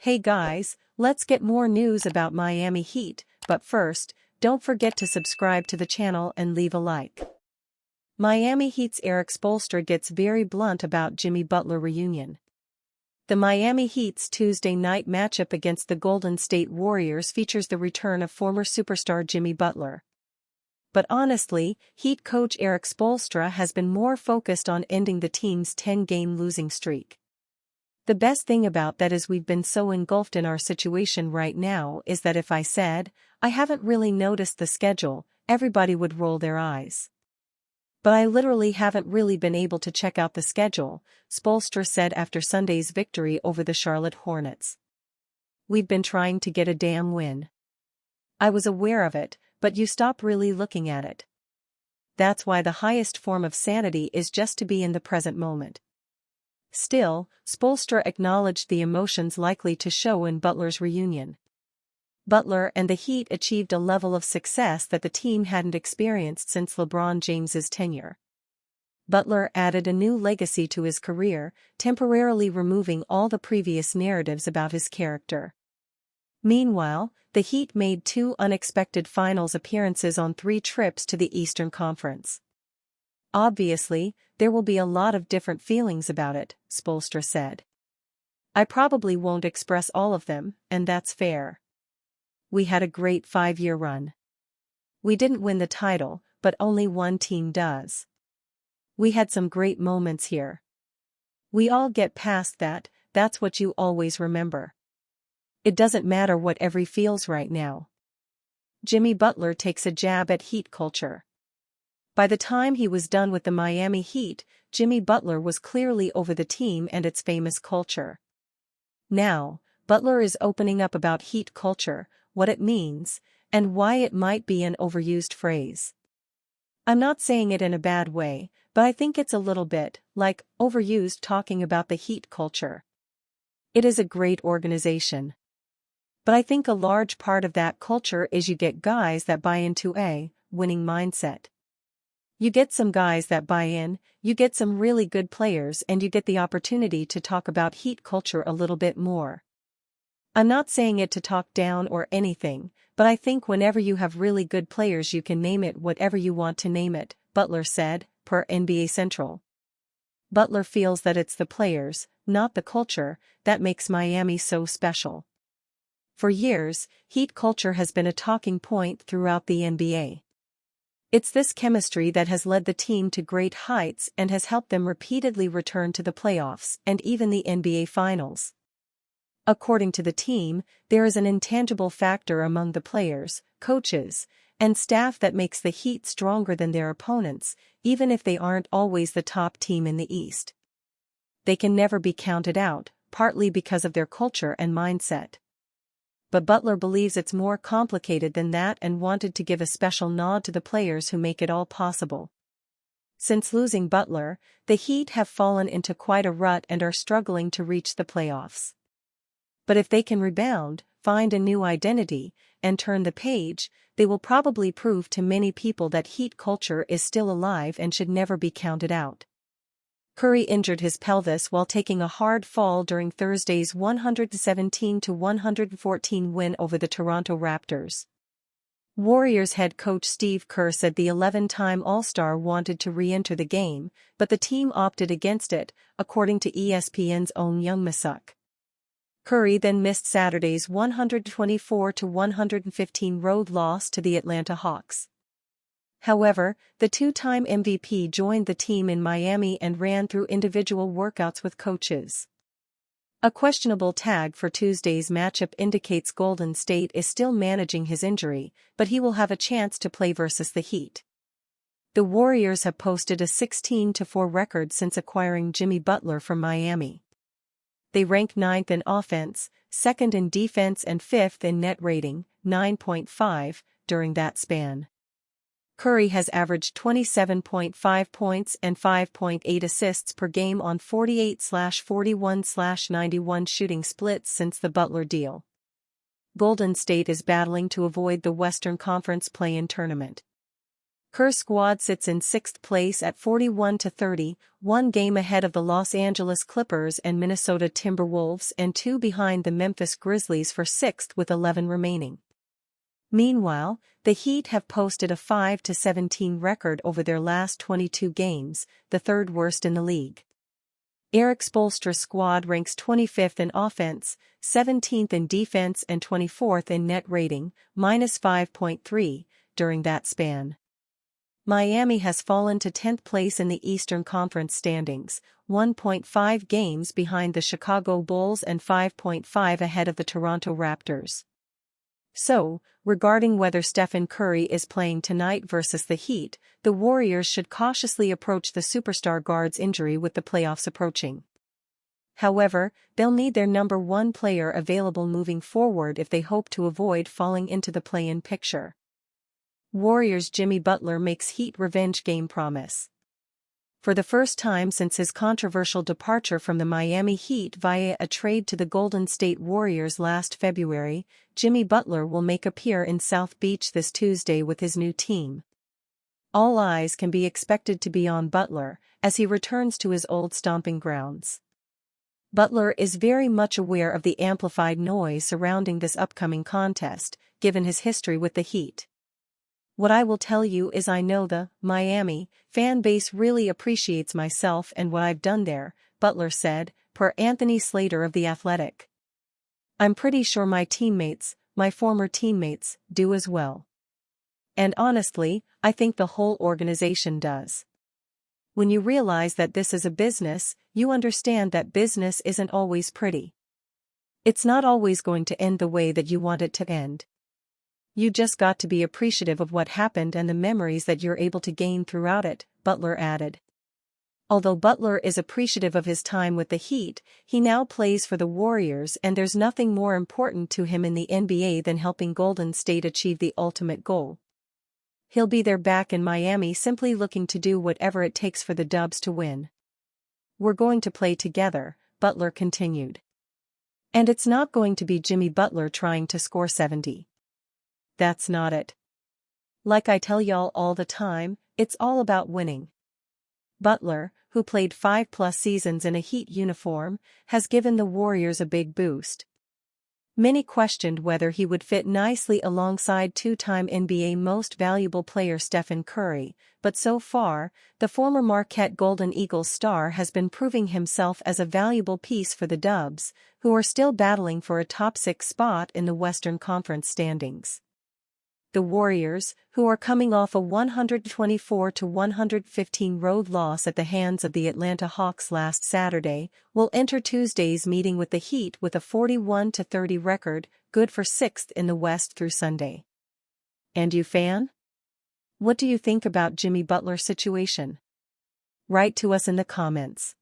Hey guys, let's get more news about Miami Heat, but first, don't forget to subscribe to the channel and leave a like. Miami Heat's Erik Spoelstra gets very blunt about Jimmy Butler reunion. The Miami Heat's Tuesday night matchup against the Golden State Warriors features the return of former superstar Jimmy Butler. But honestly, Heat coach Erik Spoelstra has been more focused on ending the team's 10-game losing streak. The best thing about that is we've been so engulfed in our situation right now is that if I said, I haven't really noticed the schedule, everybody would roll their eyes. But I literally haven't really been able to check out the schedule, Spoelstra said after Sunday's victory over the Charlotte Hornets. We've been trying to get a damn win. I was aware of it, but you stop really looking at it. That's why the highest form of sanity is just to be in the present moment. Still, Spoelstra acknowledged the emotions likely to show in Butler's reunion. Butler and the Heat achieved a level of success that the team hadn't experienced since LeBron James's tenure. Butler added a new legacy to his career, temporarily removing all the previous narratives about his character. Meanwhile, the Heat made 2 unexpected finals appearances on 3 trips to the Eastern Conference. Obviously, there will be a lot of different feelings about it, Spoelstra said. I probably won't express all of them, and that's fair. We had a great 5-year run. We didn't win the title, but only one team does. We had some great moments here. We all get past that, that's what you always remember. It doesn't matter what every feels right now. Jimmy Butler takes a jab at Heat culture. By the time he was done with the Miami Heat, Jimmy Butler was clearly over the team and its famous culture. Now, Butler is opening up about Heat culture, what it means, and why it might be an overused phrase. I'm not saying it in a bad way, but I think it's a little bit, like, overused talking about the Heat culture. It is a great organization. But I think a large part of that culture is you get guys that buy into a winning mindset. You get some guys that buy in, you get some really good players, and you get the opportunity to talk about Heat culture a little bit more. I'm not saying it to talk down or anything, but I think whenever you have really good players you can name it whatever you want to name it, Butler said, per NBA Central. Butler feels that it's the players, not the culture, that makes Miami so special. For years, Heat culture has been a talking point throughout the NBA. It's this chemistry that has led the team to great heights and has helped them repeatedly return to the playoffs and even the NBA Finals. According to the team, there is an intangible factor among the players, coaches, and staff that makes the Heat stronger than their opponents, even if they aren't always the top team in the East. They can never be counted out, partly because of their culture and mindset. But Butler believes it's more complicated than that and wanted to give a special nod to the players who make it all possible. Since losing Butler, the Heat have fallen into quite a rut and are struggling to reach the playoffs. But if they can rebound, find a new identity, and turn the page, they will probably prove to many people that Heat culture is still alive and should never be counted out. Curry injured his pelvis while taking a hard fall during Thursday's 117-114 win over the Toronto Raptors. Warriors head coach Steve Kerr said the 11-time All-Star wanted to re-enter the game, but the team opted against it, according to ESPN's own Young Masuk. Curry then missed Saturday's 124-115 road loss to the Atlanta Hawks. However, the 2-time MVP joined the team in Miami and ran through individual workouts with coaches. A questionable tag for Tuesday's matchup indicates Golden State is still managing his injury, but he will have a chance to play versus the Heat. The Warriors have posted a 16-4 record since acquiring Jimmy Butler from Miami. They rank 9th in offense, 2nd in defense and 5th in net rating, 9.5, during that span. Curry has averaged 27.5 points and 5.8 assists per game on 48/41/91 shooting splits since the Butler deal. Golden State is battling to avoid the Western Conference play-in tournament. Kerr's squad sits in 6th place at 41-30, one game ahead of the Los Angeles Clippers and Minnesota Timberwolves and two behind the Memphis Grizzlies for 6th with 11 remaining. Meanwhile, the Heat have posted a 5-17 record over their last 22 games, the third worst in the league. Erik Spoelstra's squad ranks 25th in offense, 17th in defense and 24th in net rating, -5.3, during that span. Miami has fallen to 10th place in the Eastern Conference standings, 1.5 games behind the Chicago Bulls and 5.5 ahead of the Toronto Raptors. So, regarding whether Stephen Curry is playing tonight versus the Heat, the Warriors should cautiously approach the superstar guard's injury with the playoffs approaching. However, they'll need their number one player available moving forward if they hope to avoid falling into the play-in picture. Warriors' Jimmy Butler makes Heat revenge game promise. For the first time since his controversial departure from the Miami Heat via a trade to the Golden State Warriors last February, Jimmy Butler will make appear in South Beach this Tuesday with his new team. All eyes can be expected to be on Butler as he returns to his old stomping grounds. Butler is very much aware of the amplified noise surrounding this upcoming contest, given his history with the Heat. What I will tell you is I know the Miami fan base really appreciates myself and what I've done there, Butler said, per Anthony Slater of The Athletic. I'm pretty sure my former teammates, do as well. And honestly, I think the whole organization does. When you realize that this is a business, you understand that business isn't always pretty. It's not always going to end the way that you want it to end. You just got to be appreciative of what happened and the memories that you're able to gain throughout it, Butler added. Although Butler is appreciative of his time with the Heat, he now plays for the Warriors and there's nothing more important to him in the NBA than helping Golden State achieve the ultimate goal. He'll be there back in Miami simply looking to do whatever it takes for the Dubs to win. We're going to play together, Butler continued. And it's not going to be Jimmy Butler trying to score 70. That's not it. Like I tell y'all all the time, it's all about winning. Butler, who played 5+ seasons in a Heat uniform, has given the Warriors a big boost. Many questioned whether he would fit nicely alongside two-time NBA Most Valuable Player Stephen Curry, but so far, the former Marquette Golden Eagles star has been proving himself as a valuable piece for the Dubs, who are still battling for a top 6 spot in the Western Conference standings. The Warriors, who are coming off a 124-115 road loss at the hands of the Atlanta Hawks last Saturday, will enter Tuesday's meeting with the Heat with a 41-30 record, good for 6th in the West through Sunday. And you fan? What do you think about Jimmy Butler's situation? Write to us in the comments.